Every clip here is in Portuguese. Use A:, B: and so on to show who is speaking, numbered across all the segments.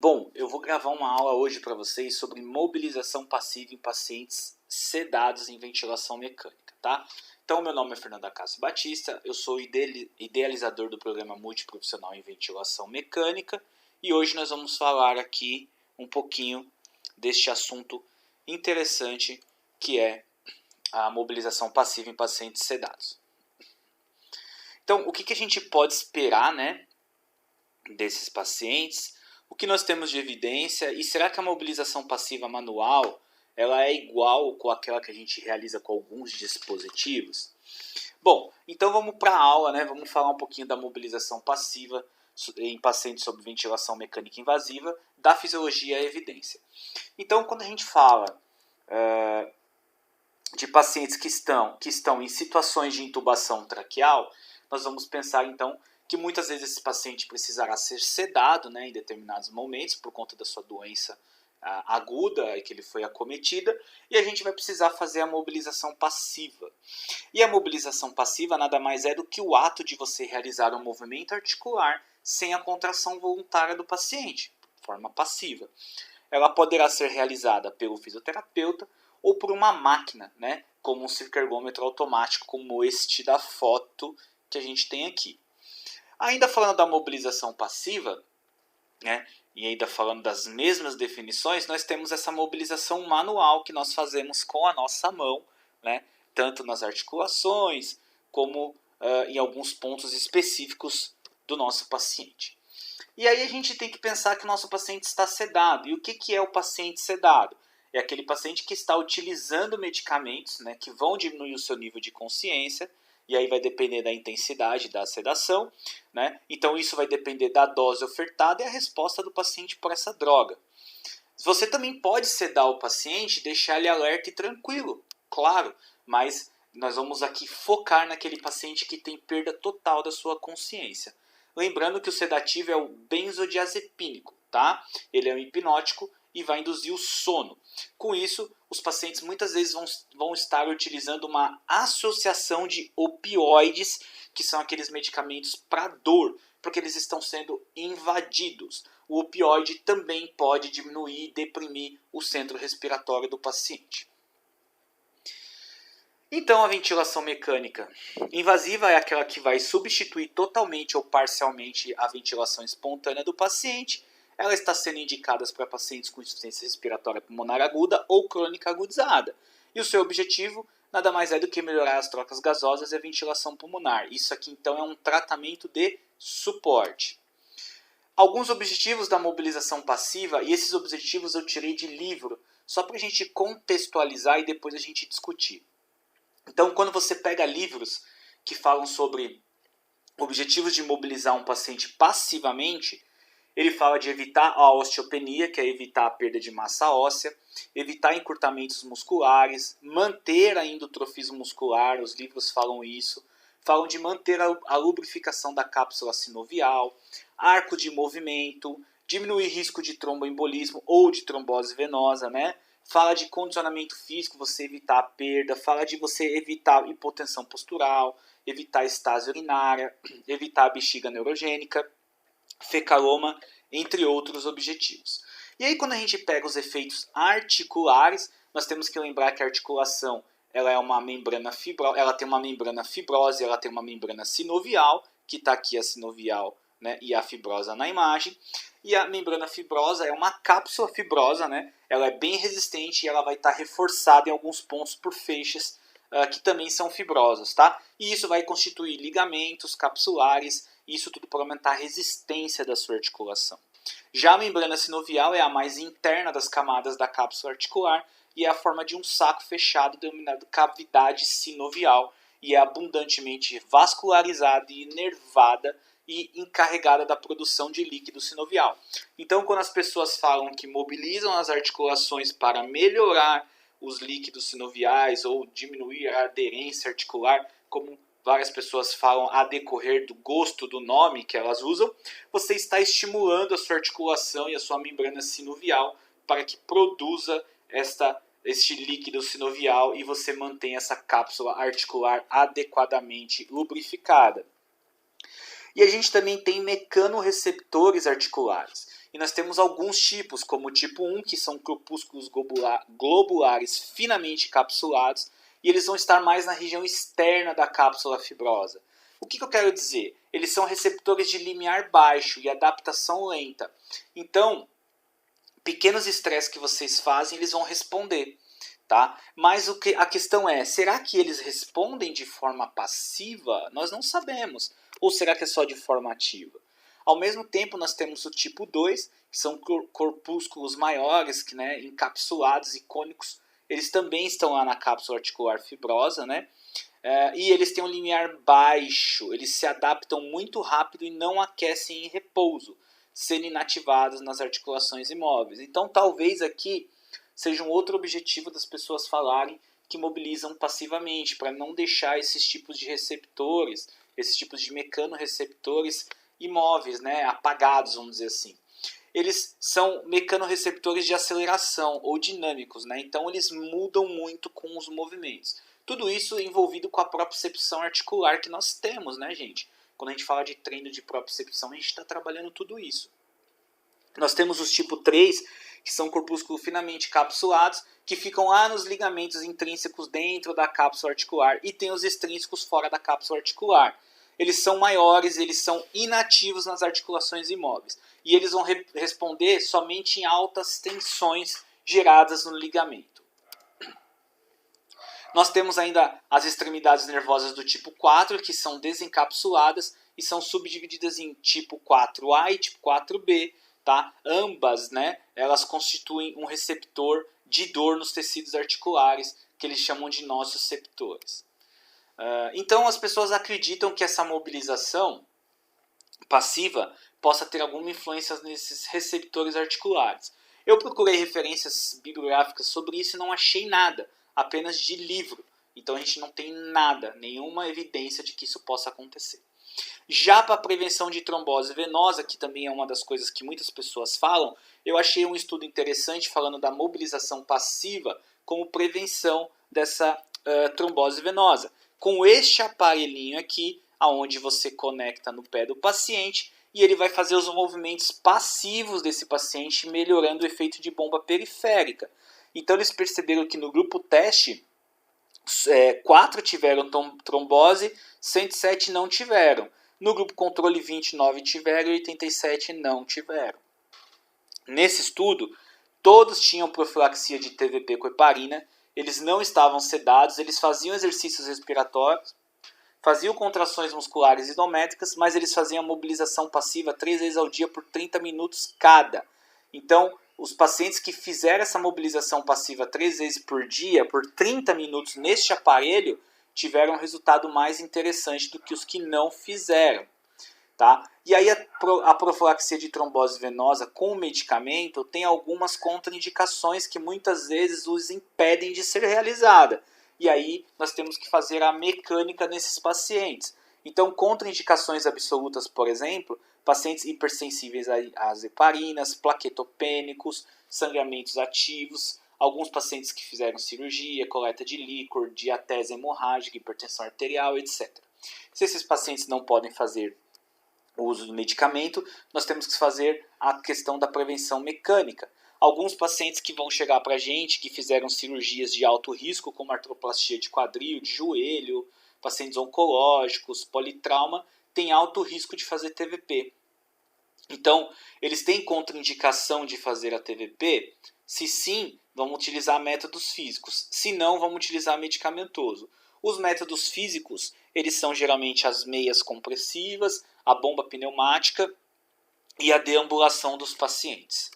A: Bom, eu vou gravar uma aula hoje para vocês sobre mobilização passiva em pacientes sedados em ventilação mecânica, tá? Então, meu nome é Fernando Acácio Batista, eu sou idealizador do programa multiprofissional em ventilação mecânica e hoje nós vamos falar aqui um pouquinho deste assunto interessante que é a mobilização passiva em pacientes sedados. Então, o que a gente pode esperar, né, desses pacientes? O que nós temos de evidência e será que a mobilização passiva manual ela é igual com aquela que a gente realiza com alguns dispositivos? Bom, então vamos para a aula, né? Vamos falar um pouquinho da mobilização passiva em pacientes sob ventilação mecânica invasiva, da fisiologia e evidência. Então, quando a gente fala de pacientes que estão em situações de intubação traqueal, nós vamos pensar então que muitas vezes esse paciente precisará ser sedado, né, em determinados momentos por conta da sua doença aguda que ele foi acometida, e a gente vai precisar fazer a mobilização passiva. E a mobilização passiva nada mais é do que o ato de você realizar um movimento articular sem a contração voluntária do paciente, de forma passiva. Ela poderá ser realizada pelo fisioterapeuta ou por uma máquina, né, como um circuergômetro automático, como este da foto que a gente tem aqui. Ainda falando da mobilização passiva, né, e ainda falando das mesmas definições, nós temos essa mobilização manual que nós fazemos com a nossa mão, né, tanto nas articulações como em alguns pontos específicos do nosso paciente. E aí a gente tem que pensar que o nosso paciente está sedado. E o que é o paciente sedado? É aquele paciente que está utilizando medicamentos, né, que vão diminuir o seu nível de consciência, e aí vai depender da intensidade da sedação, né? Então isso vai depender da dose ofertada e a resposta do paciente por essa droga. Você também pode sedar o paciente e deixar ele alerta e tranquilo, claro, mas nós vamos aqui focar naquele paciente que tem perda total da sua consciência. Lembrando que o sedativo é o benzodiazepínico, tá? Ele é um hipnótico e vai induzir o sono. Com isso, os pacientes muitas vezes vão estar utilizando uma associação de opioides, que são aqueles medicamentos para dor, porque eles estão sendo invadidos. O opioide também pode diminuir e deprimir o centro respiratório do paciente. Então, a ventilação mecânica invasiva é aquela que vai substituir totalmente ou parcialmente a ventilação espontânea do paciente. Ela está sendo indicada para pacientes com insuficiência respiratória pulmonar aguda ou crônica agudizada. E o seu objetivo nada mais é do que melhorar as trocas gasosas e a ventilação pulmonar. Isso aqui então é um tratamento de suporte. Alguns objetivos da mobilização passiva, e esses objetivos eu tirei de livro, só para a gente contextualizar e depois a gente discutir. Então, quando você pega livros que falam sobre objetivos de mobilizar um paciente passivamente, ele fala de evitar a osteopenia, que é evitar a perda de massa óssea, evitar encurtamentos musculares, manter a endotrofismo muscular, os livros falam isso, falam de manter a lubrificação da cápsula sinovial, arco de movimento, diminuir risco de tromboembolismo ou de trombose venosa, né? Fala de condicionamento físico, você evitar a perda, fala de você evitar hipotensão postural, evitar estase urinária, evitar a bexiga neurogênica, fecaloma, entre outros objetivos. E aí quando a gente pega os efeitos articulares, nós temos que lembrar que a articulação ela é uma membrana ela tem uma membrana fibrosa, ela tem uma membrana sinovial, que está aqui a sinovial, né, e a fibrosa na imagem. E a membrana fibrosa é uma cápsula fibrosa, né? Ela é bem resistente e ela vai estar reforçada em alguns pontos por feixes que também são fibrosos, tá? E isso vai constituir ligamentos capsulares, isso tudo para aumentar a resistência da sua articulação. Já a membrana sinovial é a mais interna das camadas da cápsula articular e é a forma de um saco fechado denominado cavidade sinovial e é abundantemente vascularizada e inervada e encarregada da produção de líquido sinovial. Então, quando as pessoas falam que mobilizam as articulações para melhorar os líquidos sinoviais ou diminuir a aderência articular, como várias pessoas falam a decorrer do gosto do nome que elas usam, você está estimulando a sua articulação e a sua membrana sinovial para que produza este líquido sinovial e você mantenha essa cápsula articular adequadamente lubrificada. E a gente também tem mecanorreceptores articulares. E nós temos alguns tipos, como o tipo 1, que são corpúsculos globulares finamente capsulados, e eles vão estar mais na região externa da cápsula fibrosa. O que eu quero dizer? Eles são receptores de limiar baixo e adaptação lenta. Então, pequenos estresses que vocês fazem, eles vão responder. Tá? Mas a questão é, será que eles respondem de forma passiva? Nós não sabemos. Ou será que é só de forma ativa? Ao mesmo tempo, nós temos o tipo 2, que são corpúsculos maiores, que, né, encapsulados e cônicos. Eles também estão lá na cápsula articular fibrosa, né? E eles têm um limiar baixo. Eles se adaptam muito rápido e não aquecem em repouso, sendo inativados nas articulações imóveis. Então, talvez aqui seja um outro objetivo das pessoas falarem que mobilizam passivamente, para não deixar esses tipos de receptores, esses tipos de mecanorreceptores imóveis, né, apagados, vamos dizer assim. Eles são mecanorreceptores de aceleração ou dinâmicos, né, então eles mudam muito com os movimentos. Tudo isso envolvido com a propriocepção articular que nós temos, né, gente? Quando a gente fala de treino de propriocepção, a gente está trabalhando tudo isso. Nós temos os tipo 3, que são corpúsculos finamente capsulados, que ficam lá nos ligamentos intrínsecos dentro da cápsula articular, e tem os extrínsecos fora da cápsula articular. Eles são maiores, eles são inativos nas articulações imóveis, e eles vão responder somente em altas tensões geradas no ligamento. Nós temos ainda as extremidades nervosas do tipo 4, que são desencapsuladas e são subdivididas em tipo 4A e tipo 4B. Tá? Ambas, né, elas constituem um receptor de dor nos tecidos articulares, que eles chamam de nociceptores. Então as pessoas acreditam que essa mobilização passiva possa ter alguma influência nesses receptores articulares. Eu procurei referências bibliográficas sobre isso e não achei nada, apenas de livro. Então a gente não tem nada, nenhuma evidência de que isso possa acontecer. Já para a prevenção de trombose venosa, que também é uma das coisas que muitas pessoas falam, eu achei um estudo interessante falando da mobilização passiva como prevenção dessa trombose venosa. Com este aparelhinho aqui, aonde você conecta no pé do paciente, e ele vai fazer os movimentos passivos desse paciente, melhorando o efeito de bomba periférica. Então eles perceberam que no grupo teste, 4 tiveram trombose, 107 não tiveram. No grupo controle, 29 tiveram e 87 não tiveram. Nesse estudo, todos tinham profilaxia de TVP com heparina, eles não estavam sedados, eles faziam exercícios respiratórios, faziam contrações musculares isométricas, mas eles faziam a mobilização passiva 3 vezes ao dia por 30 minutos cada. Então, os pacientes que fizeram essa mobilização passiva 3 vezes por dia, por 30 minutos neste aparelho, tiveram um resultado mais interessante do que os que não fizeram. Tá? E aí a profilaxia de trombose venosa com medicamento tem algumas contraindicações que muitas vezes os impedem de ser realizada. E aí nós temos que fazer a mecânica nesses pacientes. Então, contraindicações absolutas, por exemplo, pacientes hipersensíveis às heparinas, plaquetopênicos, sangramentos ativos, alguns pacientes que fizeram cirurgia, coleta de líquor, diatese hemorrágica, hipertensão arterial, etc. Se esses pacientes não podem fazer o uso do medicamento, nós temos que fazer a questão da prevenção mecânica. Alguns pacientes que vão chegar para a gente, que fizeram cirurgias de alto risco, como artroplastia de quadril, de joelho, pacientes oncológicos, politrauma, têm alto risco de fazer TVP. Então, eles têm contraindicação de fazer a TVP? Se sim, vamos utilizar métodos físicos. Se não, vamos utilizar medicamentoso. Os métodos físicos, eles são geralmente as meias compressivas, a bomba pneumática e a deambulação dos pacientes.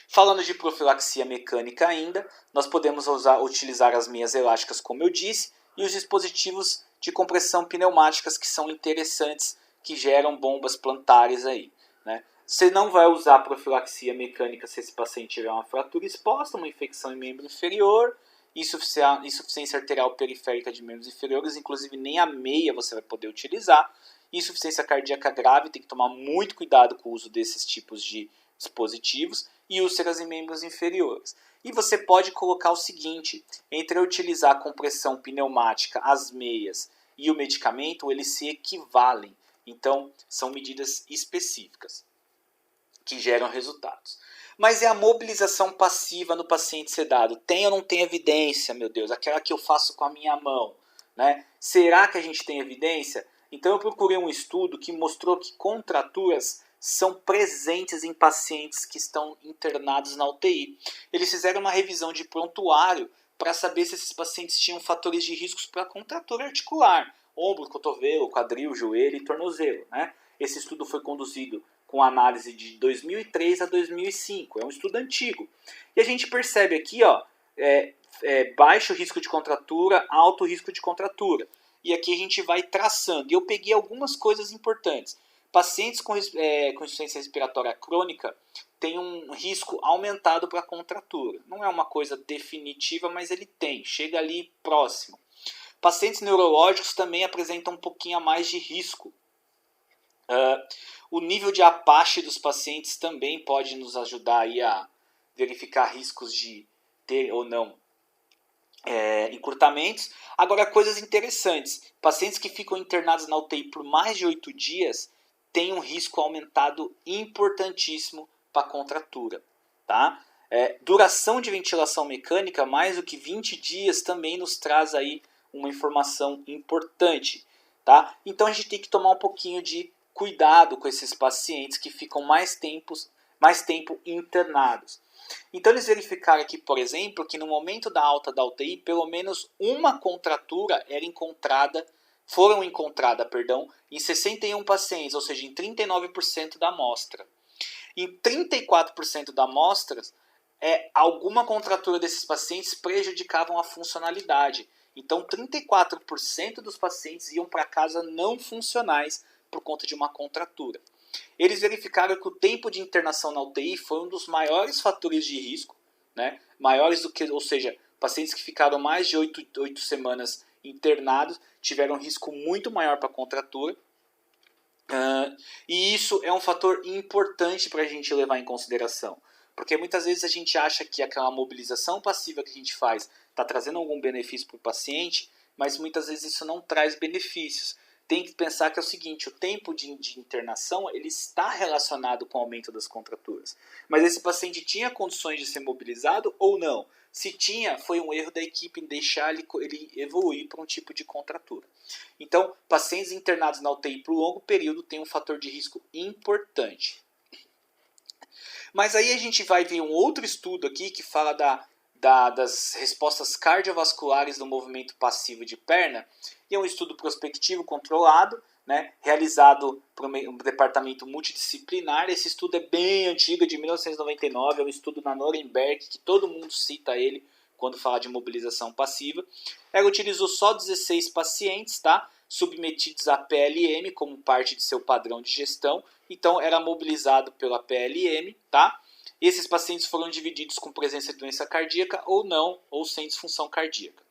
A: Falando de profilaxia mecânica ainda, nós podemos utilizar as meias elásticas, como eu disse, e os dispositivos de compressão pneumáticas que são interessantes, que geram bombas plantares aí, né? Você não vai usar profilaxia mecânica se esse paciente tiver uma fratura exposta, uma infecção em membro inferior, insuficiência arterial periférica de membros inferiores, inclusive nem a meia você vai poder utilizar. Insuficiência cardíaca grave, tem que tomar muito cuidado com o uso desses tipos de dispositivos, e úlceras em membros inferiores. E você pode colocar o seguinte, entre utilizar a compressão pneumática, as meias e o medicamento, eles se equivalem. Então, são medidas específicas. que geram resultados. Mas é a mobilização passiva no paciente sedado. Tem ou não tem evidência, meu Deus? Aquela que eu faço com a minha mão, né? Será que a gente tem evidência? Então eu procurei um estudo que mostrou que contraturas são presentes em pacientes que estão internados na UTI. Eles fizeram uma revisão de prontuário para saber se esses pacientes tinham fatores de riscos para contratura articular, ombro, cotovelo, quadril, joelho e tornozelo, né? Esse estudo foi conduzido com análise de 2003 a 2005, é um estudo antigo. E a gente percebe aqui, ó, baixo risco de contratura, alto risco de contratura. E aqui a gente vai traçando. E eu peguei algumas coisas importantes. Pacientes com insuficiência respiratória crônica têm um risco aumentado para contratura. Não é uma coisa definitiva, mas ele tem, chega ali próximo. Pacientes neurológicos também apresentam um pouquinho a mais de risco. O nível de Apache dos pacientes também pode nos ajudar aí a verificar riscos de ter ou não encurtamentos. Agora, coisas interessantes. Pacientes que ficam internados na UTI por mais de 8 dias têm um risco aumentado importantíssimo para contratura. Tá? Duração de ventilação mecânica, mais do que 20 dias, também nos traz aí uma informação importante. Tá? Então, a gente tem que tomar um pouquinho de cuidado com esses pacientes que ficam mais tempo internados. Então eles verificaram aqui, por exemplo, que no momento da alta da UTI, pelo menos uma contratura foram encontrada em 61 pacientes, ou seja, em 39% da amostra. Em 34% da amostra, alguma contratura desses pacientes prejudicavam a funcionalidade. Então 34% dos pacientes iam para casa não funcionais por conta de uma contratura. Eles verificaram que o tempo de internação na UTI foi um dos maiores fatores de risco, né? Maiores do que, ou seja, pacientes que ficaram mais de 8 semanas internados tiveram um risco muito maior para contratura. E isso é um fator importante para a gente levar em consideração. Porque muitas vezes a gente acha que aquela mobilização passiva que a gente faz está trazendo algum benefício para o paciente, mas muitas vezes isso não traz benefícios. Tem que pensar que é o seguinte, o tempo de internação ele está relacionado com o aumento das contraturas. Mas esse paciente tinha condições de ser mobilizado ou não? Se tinha, foi um erro da equipe em deixar ele evoluir para um tipo de contratura. Então, pacientes internados na UTI por longo período têm um fator de risco importante. Mas aí a gente vai ver um outro estudo aqui que fala das respostas cardiovasculares no movimento passivo de perna. E é um estudo prospectivo controlado, né, realizado por um departamento multidisciplinar. Esse estudo é bem antigo, de 1999, é um estudo na Nuremberg, que todo mundo cita ele quando fala de mobilização passiva. Ela utilizou só 16 pacientes, tá, submetidos à PLM como parte de seu padrão de gestão. Então era mobilizado pela PLM, tá? Esses pacientes foram divididos com presença de doença cardíaca ou não, ou sem disfunção cardíaca.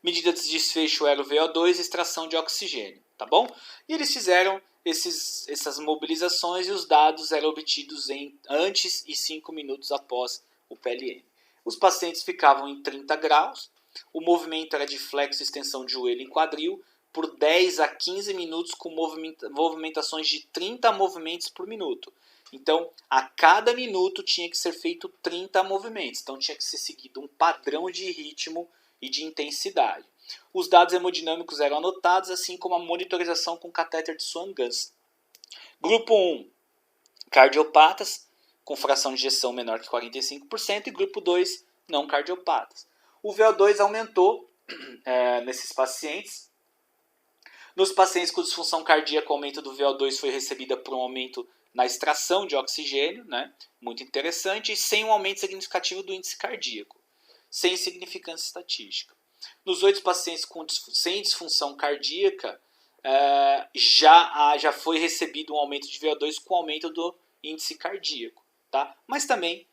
A: Medida de desfecho era o VO2 e extração de oxigênio, tá bom? E eles fizeram essas mobilizações e os dados eram obtidos antes e 5 minutos após o PLM. Os pacientes ficavam em 30 graus, o movimento era de flexo e extensão de joelho em quadril, por 10 a 15 minutos com movimentações de 30 movimentos por minuto. Então, a cada minuto tinha que ser feito 30 movimentos. Então, tinha que ser seguido um padrão de ritmo e de intensidade. Os dados hemodinâmicos eram anotados, assim como a monitorização com catéter de Swan-Ganz. Grupo 1, cardiopatas, com fração de ejeção menor que 45%, e grupo 2, não cardiopatas. O VO2 aumentou nesses pacientes. Nos pacientes com disfunção cardíaca, o aumento do VO2 foi recebida por um aumento na extração de oxigênio, né? Muito interessante, e sem um aumento significativo do índice cardíaco, sem significância estatística. Nos 8 pacientes sem disfunção cardíaca, já foi recebido um aumento de VO2 com aumento do índice cardíaco, tá? Mas também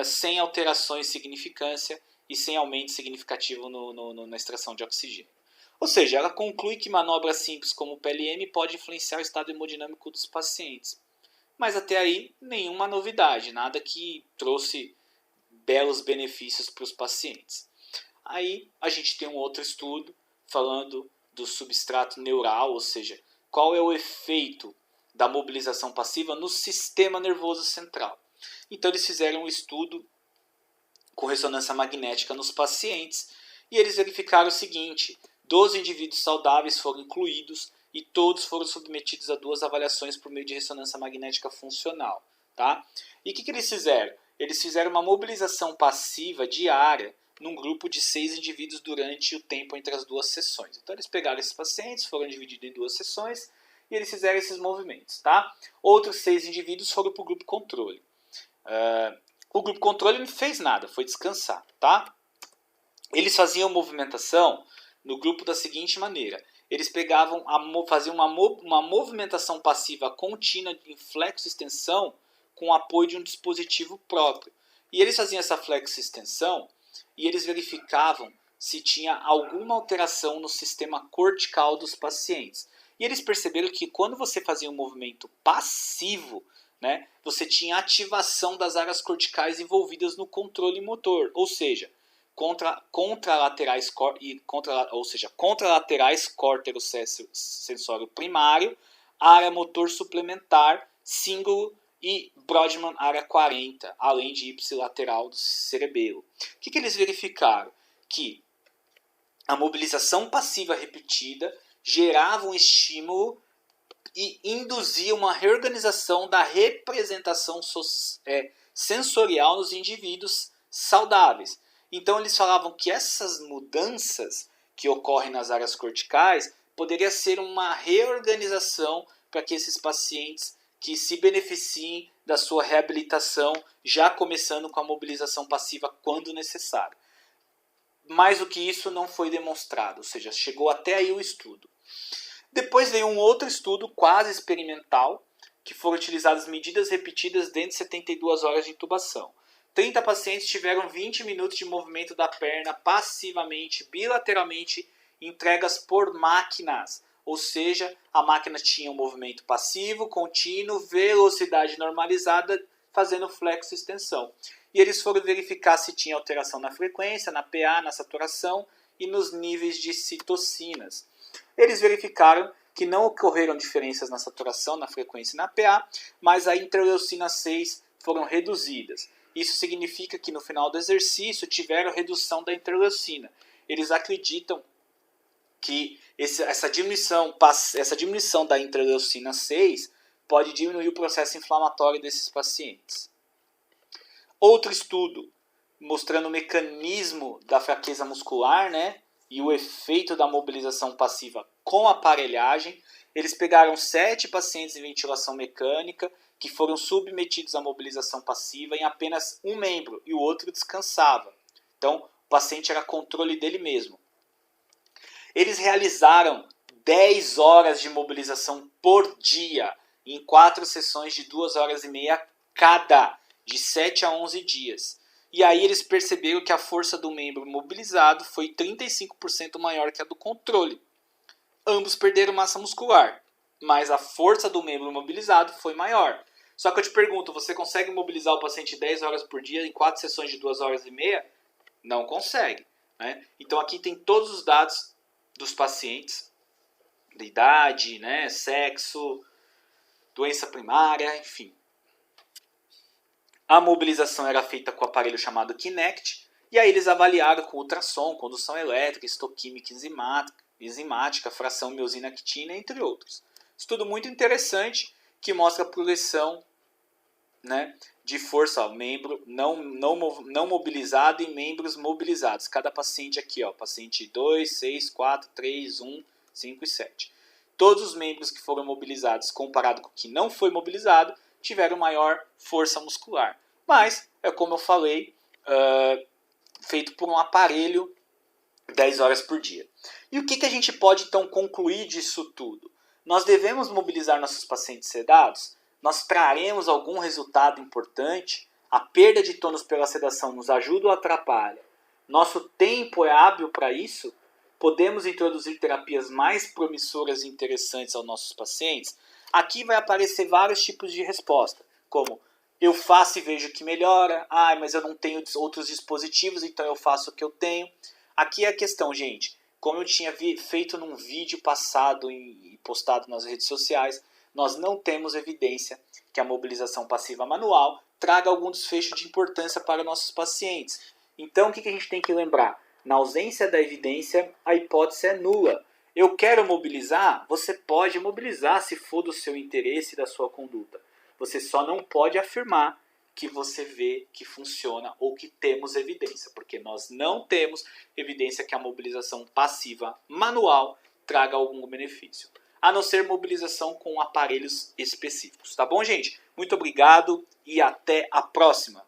A: sem alterações de significância e sem aumento significativo na extração de oxigênio. Ou seja, ela conclui que manobras simples como o PLM pode influenciar o estado hemodinâmico dos pacientes. Mas até aí, nenhuma novidade, nada que trouxe belos benefícios para os pacientes. Aí a gente tem um outro estudo falando do substrato neural, ou seja, qual é o efeito da mobilização passiva no sistema nervoso central. Então eles fizeram um estudo com ressonância magnética nos pacientes e eles verificaram o seguinte: 12 indivíduos saudáveis foram incluídos e todos foram submetidos a 2 avaliações por meio de ressonância magnética funcional. Tá? E o que eles fizeram? Eles fizeram uma mobilização passiva diária num grupo de 6 indivíduos durante o tempo entre as 2 sessões. Então eles pegaram esses pacientes, foram divididos em 2 sessões e eles fizeram esses movimentos. Tá? Outros 6 indivíduos foram para o grupo controle. O grupo controle não fez nada, foi descansar. Tá? Eles faziam movimentação no grupo da seguinte maneira: eles faziam uma movimentação passiva contínua em flexo-extensão com o apoio de um dispositivo próprio. E eles faziam essa flexo-extensão e eles verificavam se tinha alguma alteração no sistema cortical dos pacientes. E eles perceberam que quando você fazia um movimento passivo, né, você tinha ativação das áreas corticais envolvidas no controle motor, ou seja, contralaterais córtero-sensório primário, área motor suplementar, cíngulo e Brodmann área 40, além de ipsilateral do cerebelo. O que eles verificaram? Que a mobilização passiva repetida gerava um estímulo e induzia uma reorganização da representação sensorial nos indivíduos saudáveis. Então eles falavam que essas mudanças que ocorrem nas áreas corticais poderia ser uma reorganização para que esses pacientes que se beneficiem da sua reabilitação, já começando com a mobilização passiva quando necessário. Mais do que isso não foi demonstrado, ou seja, chegou até aí o estudo. Depois veio um outro estudo quase experimental, que foram utilizadas medidas repetidas dentro de 72 horas de intubação. 30 pacientes tiveram 20 minutos de movimento da perna passivamente, bilateralmente, entregas por máquinas. Ou seja, a máquina tinha um movimento passivo, contínuo, velocidade normalizada, fazendo flexo-extensão. E eles foram verificar se tinha alteração na frequência, na PA, na saturação e nos níveis de citocinas. Eles verificaram que não ocorreram diferenças na saturação, na frequência e na PA, mas a interleucina 6 foram reduzidas. Isso significa que no final do exercício tiveram redução da interleucina. Eles acreditam que essa diminuição da interleucina 6 pode diminuir o processo inflamatório desses pacientes. Outro estudo mostrando o mecanismo da fraqueza muscular, né, e o efeito da mobilização passiva com aparelhagem. Eles pegaram 7 pacientes em ventilação mecânica que foram submetidos à mobilização passiva em apenas um membro e o outro descansava. Então, o paciente era controle dele mesmo. Eles realizaram 10 horas de mobilização por dia, em 4 sessões de 2 horas e meia cada, de 7 a 11 dias. E aí eles perceberam que a força do membro mobilizado foi 35% maior que a do controle. Ambos perderam massa muscular, mas a força do membro mobilizado foi maior. Só que eu te pergunto, você consegue mobilizar o paciente 10 horas por dia em 4 sessões de 2 horas e meia? Não consegue, né? Então aqui tem todos os dados dos pacientes, de idade, né, sexo, doença primária, enfim. A mobilização era feita com o aparelho chamado Kinect, e aí eles avaliaram com ultrassom, condução elétrica, histoquímica enzimática, fração miosina-actina, entre outros. Estudo muito interessante que mostra a progressão, né, de força, ó, membro não mobilizado e membros mobilizados. Cada paciente aqui, ó, paciente 2, 6, 4, 3, 1, 5 e 7. Todos os membros que foram mobilizados, comparado com o que não foi mobilizado, tiveram maior força muscular. Mas, é como eu falei, feito por um aparelho 10 horas por dia. E o que a gente pode então concluir disso tudo? Nós devemos mobilizar nossos pacientes sedados? Nós traremos algum resultado importante? A perda de tônus pela sedação nos ajuda ou atrapalha? Nosso tempo é hábil para isso? Podemos introduzir terapias mais promissoras e interessantes aos nossos pacientes? Aqui vai aparecer vários tipos de resposta, como eu faço e vejo que melhora, mas eu não tenho outros dispositivos, então eu faço o que eu tenho. Aqui é a questão, gente, como eu tinha feito num vídeo passado e postado nas redes sociais, nós não temos evidência que a mobilização passiva manual traga algum desfecho de importância para nossos pacientes. Então, o que a gente tem que lembrar? Na ausência da evidência, a hipótese é nula. Eu quero mobilizar? Você pode mobilizar se for do seu interesse e da sua conduta. Você só não pode afirmar que você vê que funciona ou que temos evidência, porque nós não temos evidência que a mobilização passiva manual traga algum benefício, a não ser mobilização com aparelhos específicos. Tá bom, gente? Muito obrigado e até a próxima!